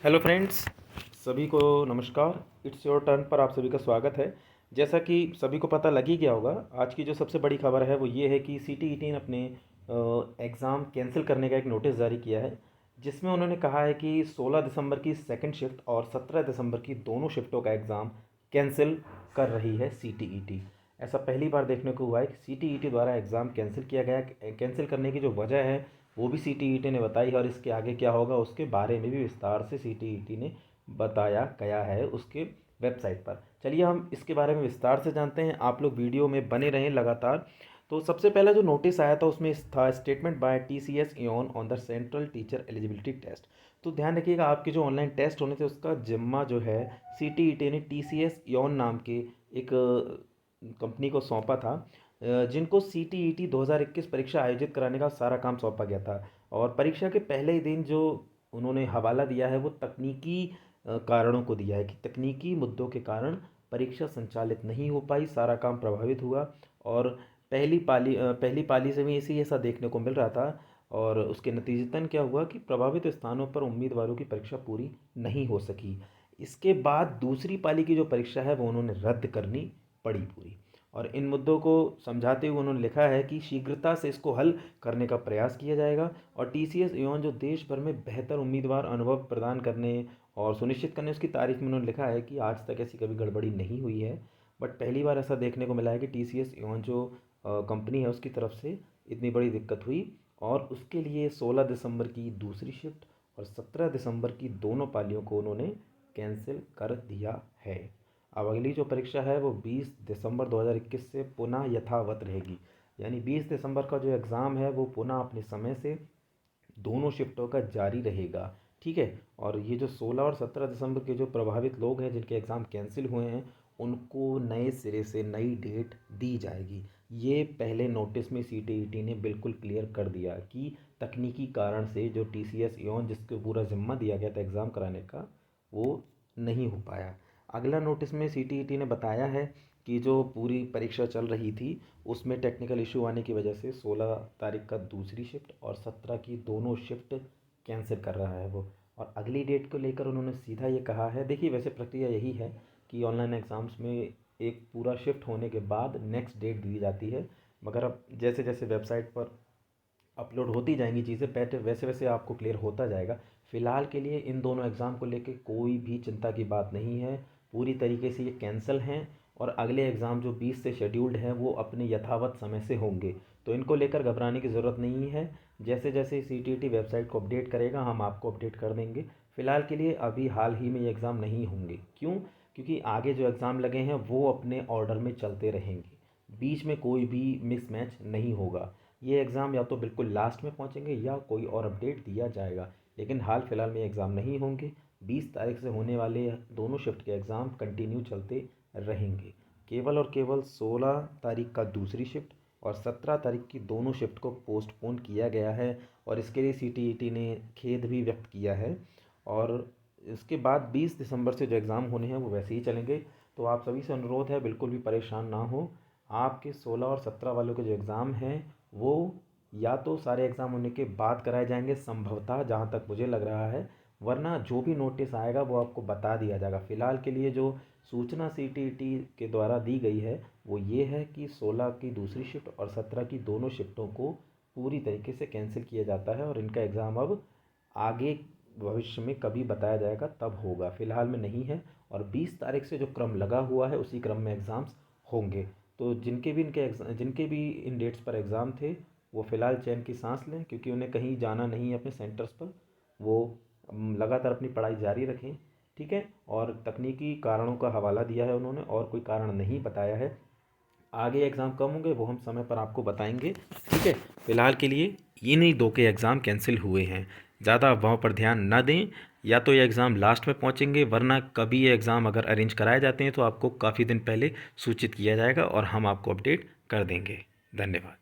Hello friends, सभी को नमस्कार। इट्स योर टर्न पर आप सभी का स्वागत है। जैसा कि सभी को पता लग ही गया होगा, आज की जो सबसे बड़ी खबर है वो ये है कि सीटीईटी ने अपने एग्ज़ाम कैंसिल करने का एक नोटिस जारी किया है, जिसमें उन्होंने कहा है कि 16 दिसंबर की सेकंड शिफ्ट और 17 दिसंबर की दोनों शिफ्टों का एग्ज़ाम कैंसिल कर रही है सीटीईटी। ऐसा पहली बार देखने को हुआ है कि सीटीईटी द्वारा एग्ज़ाम कैंसिल किया गया। कैंसिल करने की जो वजह है वो भी सीटीईटी ने बताई है, और इसके आगे क्या होगा उसके बारे में भी विस्तार से सीटीईटी ने बताया गया है उसके वेबसाइट पर। चलिए हम इसके बारे में विस्तार से जानते हैं, आप लोग वीडियो में बने रहें लगातार। तो सबसे पहला जो नोटिस आया था उसमें था स्टेटमेंट बाय टीसीएस इयन on the central teacher eligibility test. तो ध्यान रखिएगा, आपके जो ऑनलाइन टेस्ट होने थे उसका जिम्मा जो है सीटीईटी ने टीसीएस इयन नाम के एक कंपनी को सौंपा था, जिनको सीटीईटी 2021 परीक्षा आयोजित कराने का सारा काम सौंपा गया था। और परीक्षा के पहले ही दिन जो उन्होंने हवाला दिया है वो तकनीकी कारणों को दिया है कि तकनीकी मुद्दों के कारण परीक्षा संचालित नहीं हो पाई, सारा काम प्रभावित हुआ। और पहली पाली से भी इसी ऐसा देखने को मिल रहा था, और उसके नतीजतन क्या हुआ कि प्रभावित स्थानों पर उम्मीदवारों की परीक्षा पूरी नहीं हो सकी। इसके बाद दूसरी पाली की जो परीक्षा है वो उन्होंने रद्द करनी पड़ी पूरी। और इन मुद्दों को समझाते हुए उन्होंने लिखा है कि शीघ्रता से इसको हल करने का प्रयास किया जाएगा, और टीसीएस एवं जो देश भर में बेहतर उम्मीदवार अनुभव प्रदान करने और सुनिश्चित करने उसकी तारीफ में उन्होंने लिखा है कि आज तक ऐसी कभी गड़बड़ी नहीं हुई है, बट पहली बार ऐसा देखने को मिला है कि टीसीएस एवं जो कंपनी है उसकी तरफ से इतनी बड़ी दिक्कत हुई, और उसके लिए 16 दिसंबर की दूसरी शिफ्ट और 17 दिसंबर की दोनों पालियों को उन्होंने कैंसिल कर दिया है। अब अगली जो परीक्षा है वो 20 दिसंबर 2021 से पुनः यथावत रहेगी, यानी 20 दिसंबर का जो एग्ज़ाम है वो पुनः अपने समय से दोनों शिफ्टों का जारी रहेगा। ठीक है, और ये जो 16 और 17 दिसंबर के जो प्रभावित लोग हैं जिनके एग्ज़ाम कैंसिल हुए हैं उनको नए सिरे से नई डेट दी जाएगी। ये पहले नोटिस में सीटीईटी ने बिल्कुल क्लियर कर दिया कि तकनीकी कारण से जो टीसीएस इयन जिसको पूरा जिम्मा दिया गया था एग्ज़ाम कराने का वो नहीं हो पाया। अगला नोटिस में सीटीईटी ने बताया है कि जो पूरी परीक्षा चल रही थी उसमें टेक्निकल इशू आने की वजह से 16 तारीख का दूसरी शिफ्ट और 17 की दोनों शिफ्ट कैंसिल कर रहा है वो। और अगली डेट को लेकर उन्होंने सीधा ये कहा है, देखिए वैसे प्रक्रिया यही है कि ऑनलाइन एग्ज़ाम्स में एक पूरा शिफ्ट होने के बाद नेक्स्ट डेट दी जाती है, मगर अब जैसे जैसे वेबसाइट पर अपलोड होती जाएंगी चीज़ें पैट वैसे वैसे आपको क्लियर होता जाएगा। फ़िलहाल के लिए इन दोनों एग्ज़ाम को लेके कोई भी चिंता की बात नहीं है, पूरी तरीके से ये कैंसिल हैं, और अगले एग्ज़ाम जो 20 से शेड्यूल्ड हैं वो अपने यथावत समय से होंगे। तो इनको लेकर घबराने की ज़रूरत नहीं है। जैसे जैसे सीटीईटी वेबसाइट को अपडेट करेगा हम आपको अपडेट कर देंगे। फ़िलहाल के लिए अभी हाल ही में ये एग्ज़ाम नहीं होंगे। क्यों? क्योंकि आगे जो एग्ज़ाम लगे हैं वो अपने ऑर्डर में चलते रहेंगे, बीच में कोई भी मिसमैच नहीं होगा। ये एग्ज़ाम या तो बिल्कुल लास्ट में पहुंचेंगे या कोई और अपडेट दिया जाएगा, लेकिन हाल फिलहाल में एग्ज़ाम नहीं होंगे। 20 तारीख से होने वाले दोनों शिफ्ट के एग्ज़ाम कंटिन्यू चलते रहेंगे। केवल और केवल 16 तारीख का दूसरी शिफ्ट और 17 तारीख की दोनों शिफ्ट को पोस्टपोन किया गया है, और इसके लिए सीटीईटी ने खेद भी व्यक्त किया है। और इसके बाद 20 दिसंबर से जो एग्ज़ाम होने हैं वो वैसे ही चलेंगे। तो आप सभी से अनुरोध है बिल्कुल भी परेशान ना हो। आपके 16 और 17 वालों के जो एग्ज़ाम हैं वो या तो सारे एग्ज़ाम होने के बाद कराए जाएंगे संभवतः, जहाँ तक मुझे लग रहा है, वरना जो भी नोटिस आएगा वो आपको बता दिया जाएगा। फ़िलहाल के लिए जो सूचना सीटीईटी के द्वारा दी गई है वो ये है कि 16 की दूसरी शिफ्ट और 17 की दोनों शिफ्टों को पूरी तरीके से कैंसिल किया जाता है, और इनका एग्ज़ाम अब आगे भविष्य में कभी बताया जाएगा तब होगा, फ़िलहाल में नहीं है। और 20 तारीख से जो क्रम लगा हुआ है उसी क्रम में एग्ज़ाम्स होंगे। तो जिनके भी इन डेट्स पर एग्ज़ाम थे वो फ़िलहाल चैन की सांस लें, क्योंकि उन्हें कहीं जाना नहीं है अपने सेंटर्स पर। वो लगातार अपनी पढ़ाई जारी रखें। ठीक है, और तकनीकी कारणों का हवाला दिया है उन्होंने, और कोई कारण नहीं बताया है। आगे एग्ज़ाम कब होंगे वो हम समय पर आपको बताएंगे। ठीक है, फ़िलहाल के लिए इन्हीं दो के एग्ज़ाम कैंसिल हुए हैं। ज़्यादा अफवाहों पर ध्यान ना दें, या तो ये एग्ज़ाम लास्ट में पहुंचेंगे, वरना कभी ये एग्ज़ाम अगर अरेंज कराए जाते हैं तो आपको काफ़ी दिन पहले सूचित किया जाएगा और हम आपको अपडेट कर देंगे। धन्यवाद।